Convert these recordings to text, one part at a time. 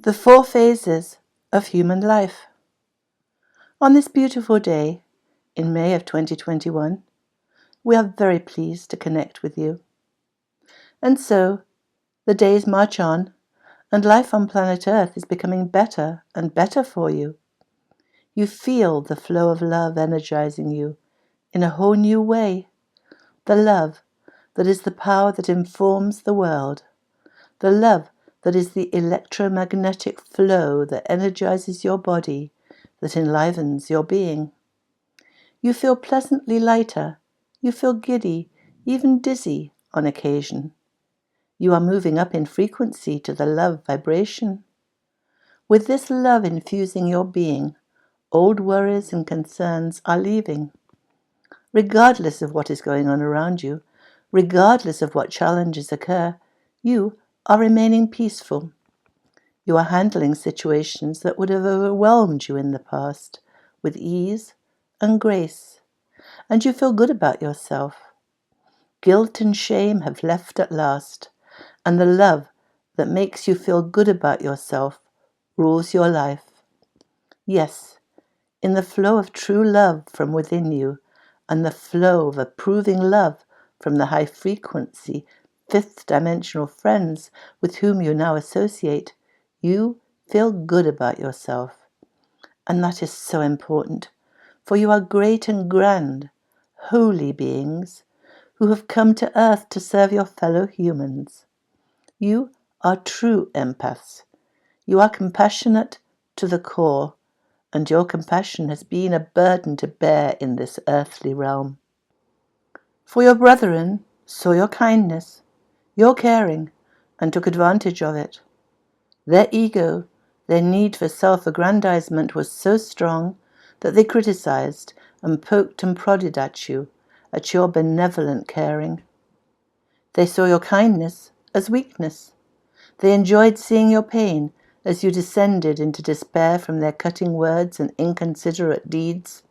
The 4 phases of human life. On this beautiful day, in May of 2021, we are very pleased to connect with you. And so, the days march on, and life on planet Earth is becoming better and better for you. You feel the flow of love energizing you in a whole new way. The love that is the power that informs the world. The love that is the electromagnetic flow that energizes your body, that enlivens your being. You feel pleasantly lighter. You feel giddy, even dizzy on occasion. You are moving up in frequency to the love vibration. With this love infusing your being, old worries and concerns are leaving. Regardless of what is going on around you, regardless of what challenges occur, you are remaining peaceful. You are handling situations that would have overwhelmed you in the past with ease and grace, and you feel good about yourself. Guilt and shame have left at last, and the love that makes you feel good about yourself rules your life. Yes, in the flow of true love from within you, and the flow of approving love from the high-frequency, fifth-dimensional friends with whom you now associate, you feel good about yourself. And that is so important, for you are great and grand, holy beings who have come to Earth to serve your fellow humans. You are true empaths. You are compassionate to the core, and your compassion has been a burden to bear in this earthly realm. For your brethren saw your kindness, your caring, and took advantage of it. Their ego, their need for self-aggrandizement was so strong that they criticized and poked and prodded at your benevolent caring. They saw your kindness as weakness. They enjoyed seeing your pain as you descended into despair from their cutting words and inconsiderate deeds.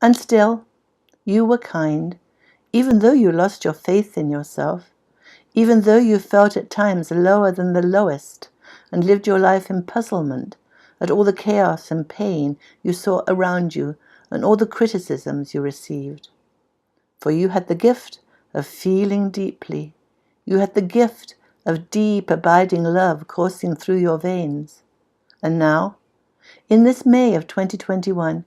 And still, you were kind, even though you lost your faith in yourself, even though you felt at times lower than the lowest, and lived your life in puzzlement at all the chaos and pain you saw around you and all the criticisms you received. For you had the gift of feeling deeply. You had the gift of deep, abiding love coursing through your veins. And now, in this May of 2021,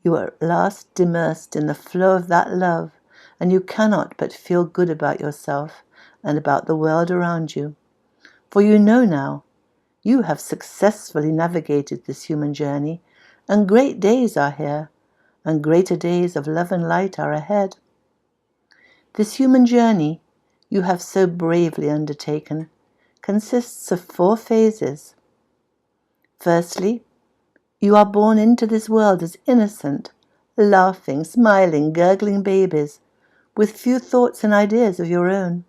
you are at last immersed in the flow of that love, and you cannot but feel good about yourself and about the world around you. For you know now, you have successfully navigated this human journey, and great days are here, and greater days of love and light are ahead. This human journey you have so bravely undertaken consists of 4 phases. Firstly, you are born into this world as innocent, laughing, smiling, gurgling babies, with few thoughts and ideas of your own.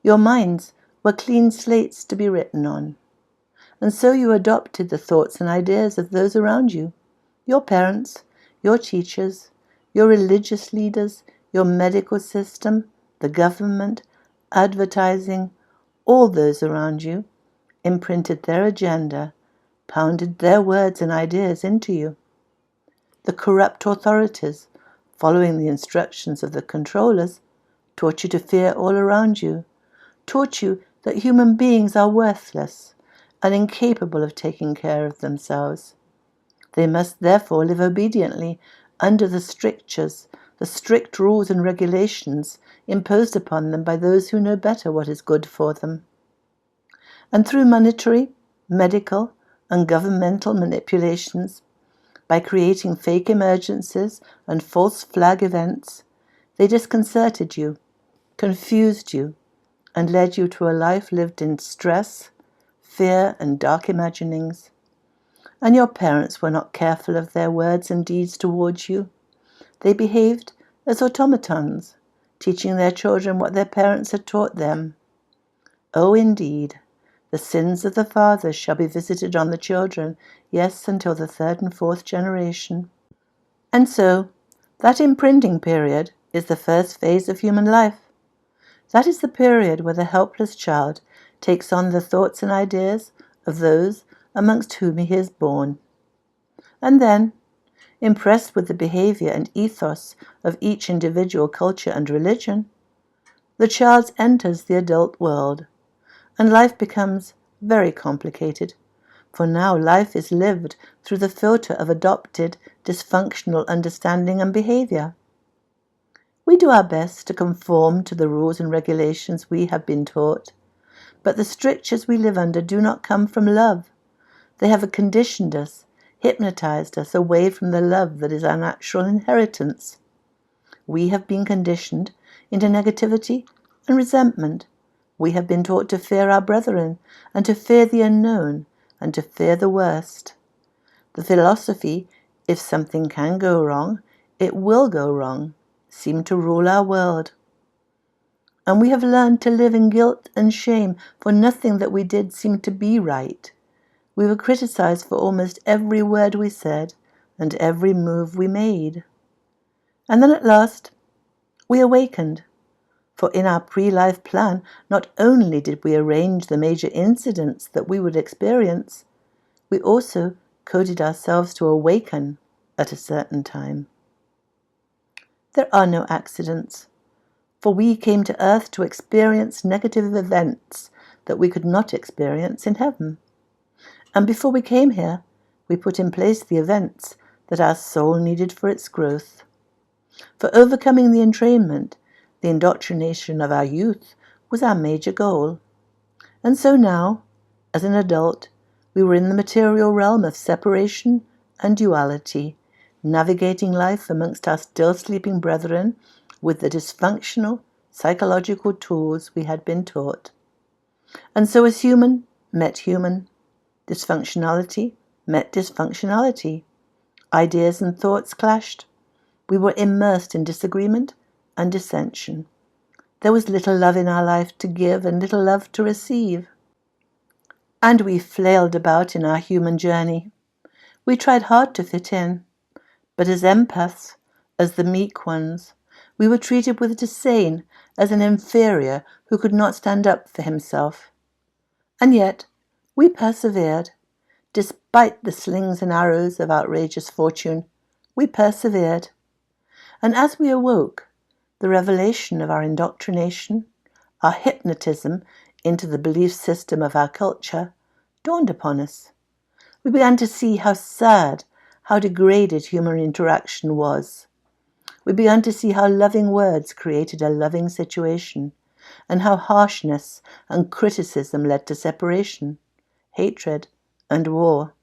Your minds were clean slates to be written on, and so you adopted the thoughts and ideas of those around you, your parents, your teachers, your religious leaders, your medical system, the government, advertising, all those around you, imprinted their agenda, pounded their words and ideas into you. The corrupt authorities, following the instructions of the controllers, taught you to fear all around you, taught you that human beings are worthless and incapable of taking care of themselves. They must therefore live obediently under the strictures, the strict rules and regulations imposed upon them by those who know better what is good for them. And through monetary, medical, and governmental manipulations, by creating fake emergencies and false flag events, they disconcerted you, confused you, and led you to a life lived in stress, fear, and dark imaginings. And your parents were not careful of their words and deeds towards you. They behaved as automatons, teaching their children what their parents had taught them. Oh, indeed, the sins of the fathers shall be visited on the children, yes, until the 3rd and 4th generation. And so, that imprinting period is the 1st phase of human life. That is the period where the helpless child takes on the thoughts and ideas of those amongst whom he is born. And then, impressed with the behavior and ethos of each individual culture and religion, the child enters the adult world, and life becomes very complicated, for now life is lived through the filter of adopted, dysfunctional understanding and behavior. We do our best to conform to the rules and regulations we have been taught, but the strictures we live under do not come from love. They have conditioned us, hypnotized us away from the love that is our natural inheritance. We have been conditioned into negativity and resentment. We have been taught to fear our brethren, and to fear the unknown, and to fear the worst. The philosophy, if something can go wrong, it will go wrong, seemed to rule our world. And we have learned to live in guilt and shame, for nothing that we did seemed to be right. We were criticized for almost every word we said and every move we made. And then at last, we awakened. For in our pre-life plan, not only did we arrange the major incidents that we would experience, we also coded ourselves to awaken at a certain time. There are no accidents, for we came to earth to experience negative events that we could not experience in heaven. And before we came here, we put in place the events that our soul needed for its growth. For overcoming the entrainment, the indoctrination of our youth was our major goal. And so now, as an adult, we were in the material realm of separation and duality, navigating life amongst our still sleeping brethren with the dysfunctional psychological tools we had been taught. And so as human met human, dysfunctionality met dysfunctionality. Ideas and thoughts clashed. We were immersed in disagreement and dissension. There was little love in our life to give and little love to receive. And we flailed about in our human journey. We tried hard to fit in, but as empaths, as the meek ones, we were treated with disdain as an inferior who could not stand up for himself. And yet, we persevered. Despite the slings and arrows of outrageous fortune, we persevered. And as we awoke, the revelation of our indoctrination, our hypnotism into the belief system of our culture, dawned upon us. We began to see how sad, how degraded human interaction was. We began to see how loving words created a loving situation, and how harshness and criticism led to separation, hatred, and war.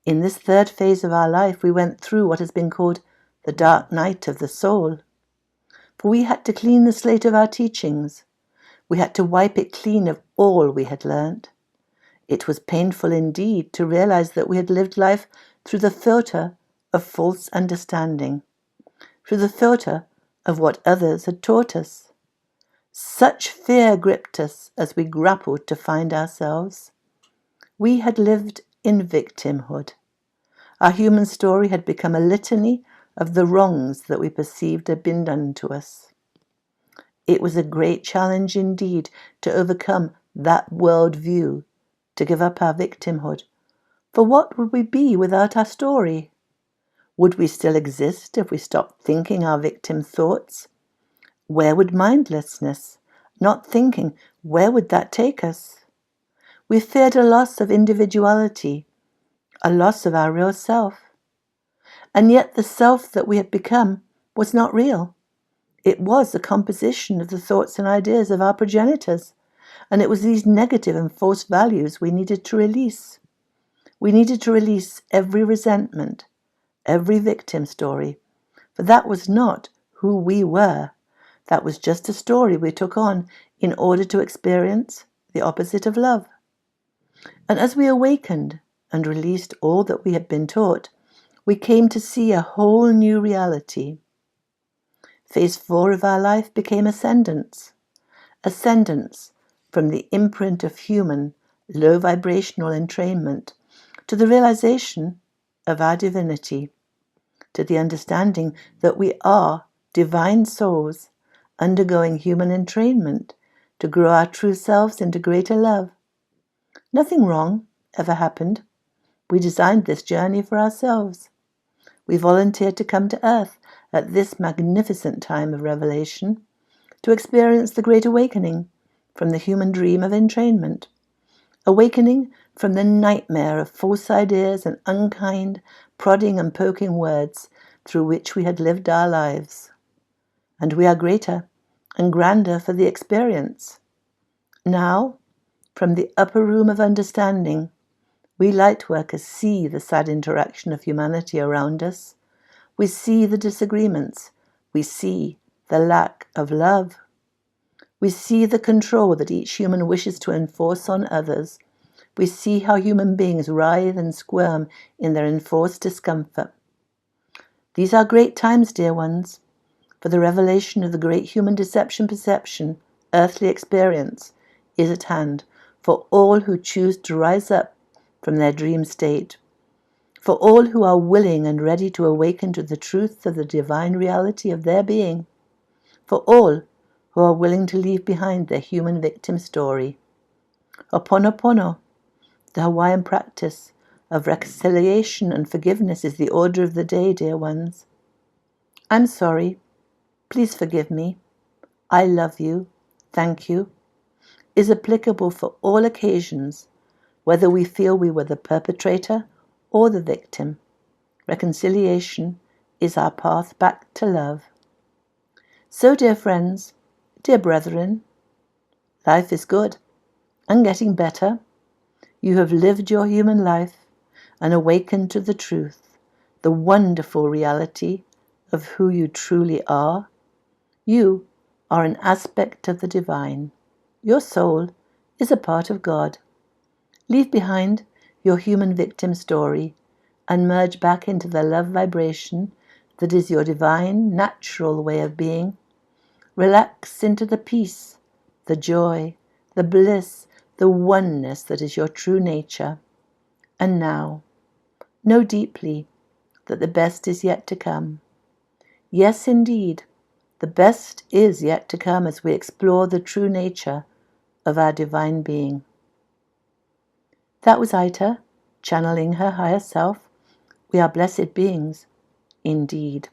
In this third phase of our life, we went through what has been called the dark night of the soul. For we had to clean the slate of our teachings. We had to wipe it clean of all we had learnt. It was painful indeed to realize that we had lived life through the filter of false understanding, through the filter of what others had taught us. Such fear gripped us as we grappled to find ourselves. We had lived in victimhood. Our human story had become a litany of the wrongs that we perceived had been done to us. It was a great challenge indeed to overcome that world view, to give up our victimhood. For what would we be without our story? Would we still exist if we stopped thinking our victim thoughts? Where would mindlessness, not thinking, where would that take us? We feared a loss of individuality, a loss of our real self. And yet the self that we had become was not real. It was a composition of the thoughts and ideas of our progenitors, and it was these negative and false values we needed to release. We needed to release every resentment, every victim story, for that was not who we were. That was just a story we took on in order to experience the opposite of love. And as we awakened and released all that we had been taught, we came to see a whole new reality. Phase 4 of our life became ascendance. Ascendance from the imprint of human, low vibrational entrainment to the realization of our divinity, to the understanding that we are divine souls undergoing human entrainment to grow our true selves into greater love. Nothing wrong, ever happened. We designed this journey for ourselves. We volunteered to come to Earth at this magnificent time of revelation to experience the Great Awakening from the human dream of entrainment, awakening from the nightmare of false ideas and unkind, prodding and poking words through which we had lived our lives. And we are greater and grander for the experience. Now, from the upper room of understanding, we Lightworkers see the sad interaction of humanity around us. We see the disagreements. We see the lack of love. We see the control that each human wishes to enforce on others. We see how human beings writhe and squirm in their enforced discomfort. These are great times, dear ones, for the revelation of the great human deception perception, earthly experience, is at hand for all who choose to rise up from their dream state, for all who are willing and ready to awaken to the truth of the divine reality of their being, for all who are willing to leave behind their human victim story. Ho'oponopono, the Hawaiian practice of reconciliation and forgiveness, is the order of the day, dear ones. I'm sorry. Please forgive me. I love you. Thank you. Is applicable for all occasions, whether we feel we were the perpetrator or the victim. Reconciliation is our path back to love. So, dear friends, dear brethren, life is good and getting better. You have lived your human life and awakened to the truth, the wonderful reality of who you truly are. You are an aspect of the divine. Your soul is a part of God. Leave behind your human victim story and merge back into the love vibration that is your divine, natural way of being. Relax into the peace, the joy, the bliss, the oneness that is your true nature. And now, know deeply that the best is yet to come. Yes, indeed, the best is yet to come as we explore the true nature of our divine being. That was Aita, channeling her higher self. We are blessed beings, indeed.